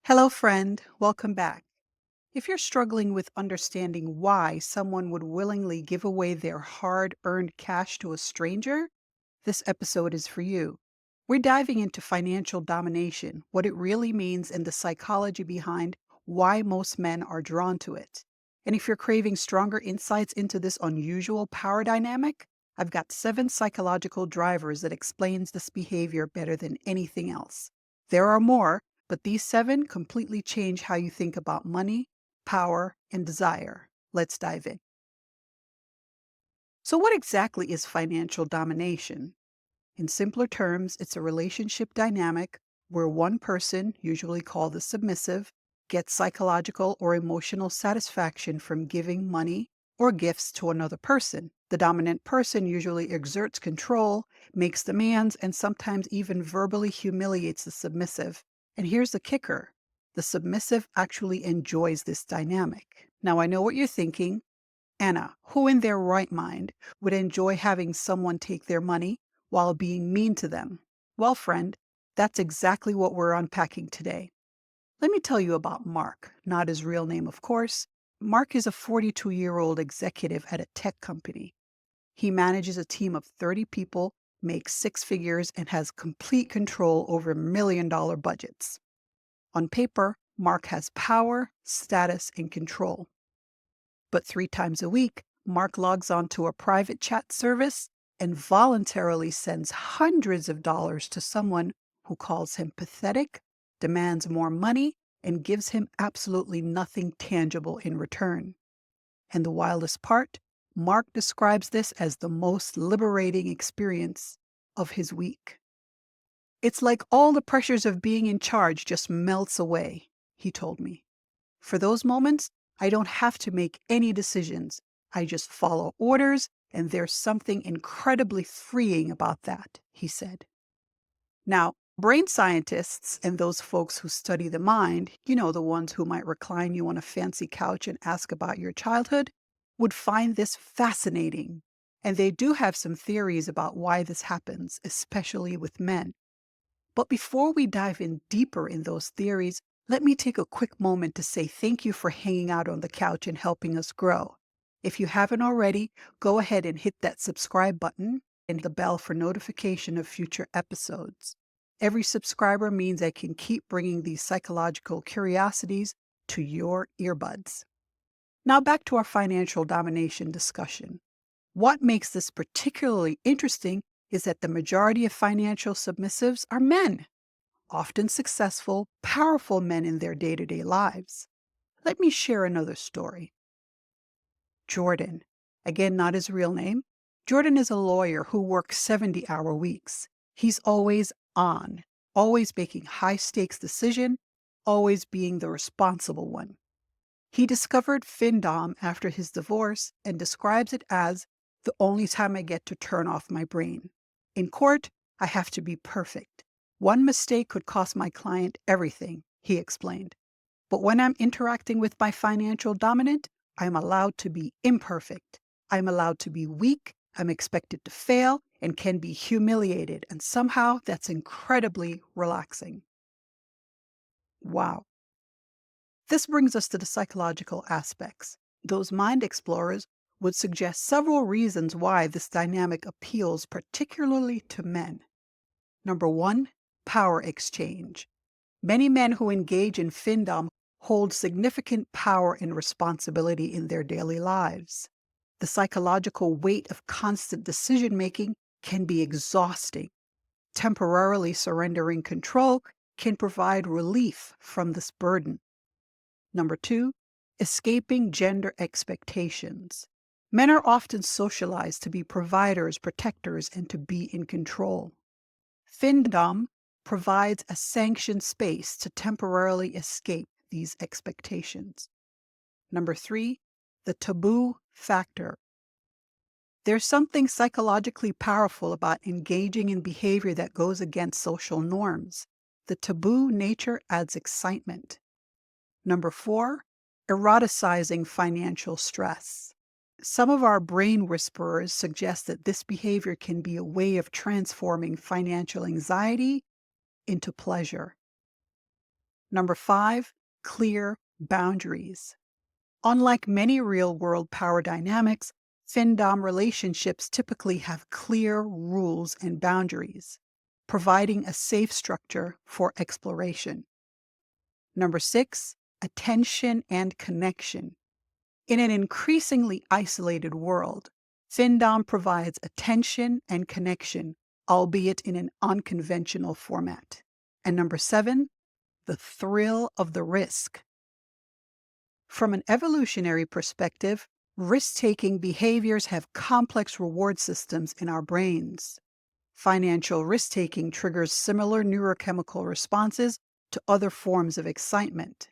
Hello, friend. Welcome back. If you're struggling with understanding why someone would willingly give away their hard earned cash to a stranger, this episode is for you. We're diving into financial domination, what it really means, and the psychology behind why most men are drawn to it. And if you're craving stronger insights into this unusual power dynamic, I've got 7 psychological drivers that explains this behavior better than anything else. There are more, but these 7 completely change how you think about money, power, and desire. Let's dive in. So, what exactly is financial domination? In simpler terms, it's a relationship dynamic where one person, usually called the submissive, gets psychological or emotional satisfaction from giving money or gifts to another person. The dominant person usually exerts control, makes demands, and sometimes even verbally humiliates the submissive. And here's the kicker: the submissive actually enjoys this dynamic. Now, I know what you're thinking. Anna, who in their right mind would enjoy having someone take their money while being mean to them? Well, friend, that's exactly what we're unpacking today. Let me tell you about Mark, not his real name, of course. Mark is a 42-year-old executive at a tech company. He manages a team of 30 people, makes 6 figures, and has complete control over million-dollar budgets. On paper, Mark has power, status, and control. But 3 times a week, Mark logs on to a private chat service and voluntarily sends hundreds of dollars to someone who calls him pathetic, demands more money, and gives him absolutely nothing tangible in return. And the wildest part, Mark describes this as the most liberating experience of his week. It's like all the pressures of being in charge just melts away, he told me. For those moments, I don't have to make any decisions. I just follow orders, and there's something incredibly freeing about that, he said. Now, brain scientists and those folks who study the mind, the ones who might recline you on a fancy couch and ask about your childhood, would find this fascinating. And they do have some theories about why this happens, especially with men. But before we dive in deeper in those theories, let me take a quick moment to say thank you for hanging out on the couch and helping us grow. If you haven't already, go ahead and hit that subscribe button and the bell for notification of future episodes. Every subscriber means I can keep bringing these psychological curiosities to your earbuds. Now back to our financial domination discussion. What makes this particularly interesting is that the majority of financial submissives are men, often successful, powerful men in their day-to-day lives. Let me share another story. Jordan, again, not his real name. Jordan is a lawyer who works 70-hour weeks. He's always on, always making high-stakes decisions, always being the responsible one. He discovered FINDOM after his divorce and describes it as the only time I get to turn off my brain. In court, I have to be perfect. One mistake could cost my client everything, he explained. But when I'm interacting with my financial dominant, I'm allowed to be imperfect. I'm allowed to be weak. I'm expected to fail and can be humiliated. And somehow that's incredibly relaxing. Wow. This brings us to the psychological aspects. Those mind explorers would suggest several reasons why this dynamic appeals particularly to men. Number 1, power exchange. Many men who engage in FINDOM hold significant power and responsibility in their daily lives. The psychological weight of constant decision making can be exhausting. Temporarily surrendering control can provide relief from this burden. Number 2, escaping gender expectations. Men are often socialized to be providers, protectors, and to be in control. FINDOM provides a sanctioned space to temporarily escape these expectations. Number 3, the taboo factor. There's something psychologically powerful about engaging in behavior that goes against social norms. The taboo nature adds excitement. Number 4, eroticizing financial stress. Some of our brain whisperers suggest that this behavior can be a way of transforming financial anxiety into pleasure. Number 5, clear boundaries. Unlike many real-world power dynamics, FINDOM relationships typically have clear rules and boundaries, providing a safe structure for exploration. Number 6, attention and connection. In an increasingly isolated world, FINDOM provides attention and connection, albeit in an unconventional format. And number 7, the thrill of the risk. From an evolutionary perspective, risk-taking behaviors have complex reward systems in our brains. Financial risk-taking triggers similar neurochemical responses to other forms of excitement.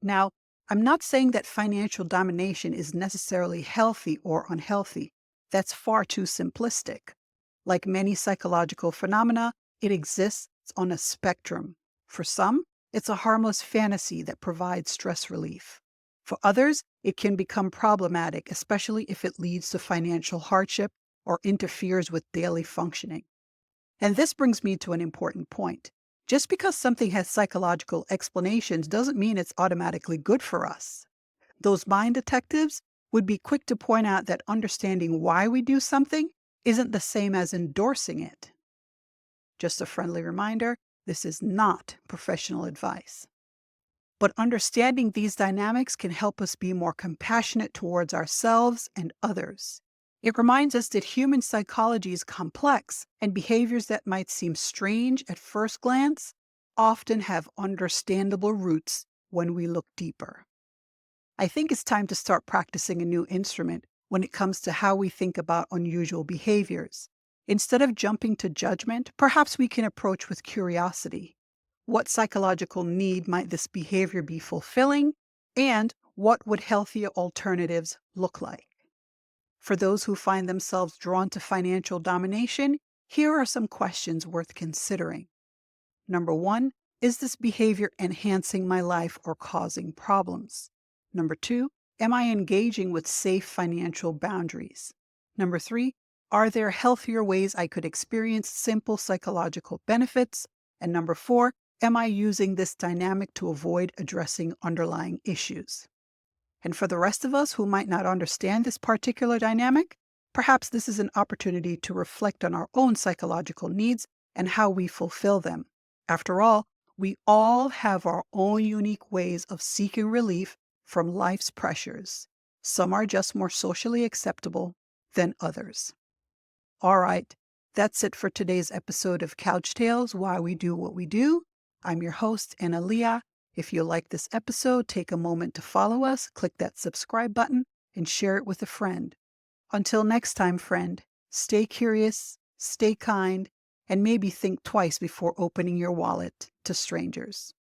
Now, I'm not saying that financial domination is necessarily healthy or unhealthy. That's far too simplistic. Like many psychological phenomena, it exists on a spectrum. For some, it's a harmless fantasy that provides stress relief. For others, it can become problematic, especially if it leads to financial hardship or interferes with daily functioning. And this brings me to an important point. Just because something has psychological explanations doesn't mean it's automatically good for us. Those mind detectives would be quick to point out that understanding why we do something isn't the same as endorsing it. Just a friendly reminder, this is not professional advice. But understanding these dynamics can help us be more compassionate towards ourselves and others. It reminds us that human psychology is complex, and behaviors that might seem strange at first glance often have understandable roots when we look deeper. I think it's time to start practicing a new instrument when it comes to how we think about unusual behaviors. Instead of jumping to judgment, perhaps we can approach with curiosity. What psychological need might this behavior be fulfilling? And what would healthier alternatives look like? For those who find themselves drawn to financial domination, here are some questions worth considering. Number 1, is this behavior enhancing my life or causing problems? Number 2, am I engaging with safe financial boundaries? Number 3, are there healthier ways I could experience simple psychological benefits? And number 4, am I using this dynamic to avoid addressing underlying issues? And for the rest of us who might not understand this particular dynamic, perhaps this is an opportunity to reflect on our own psychological needs and how we fulfill them. After all, we all have our own unique ways of seeking relief from life's pressures. Some are just more socially acceptable than others. All right, that's it for today's episode of Couch Tales, Why We Do What We Do. I'm your host, Anna Leah. If you like this episode, take a moment to follow us, click that subscribe button, and share it with a friend. Until next time, friend, stay curious, stay kind, and maybe think twice before opening your wallet to strangers.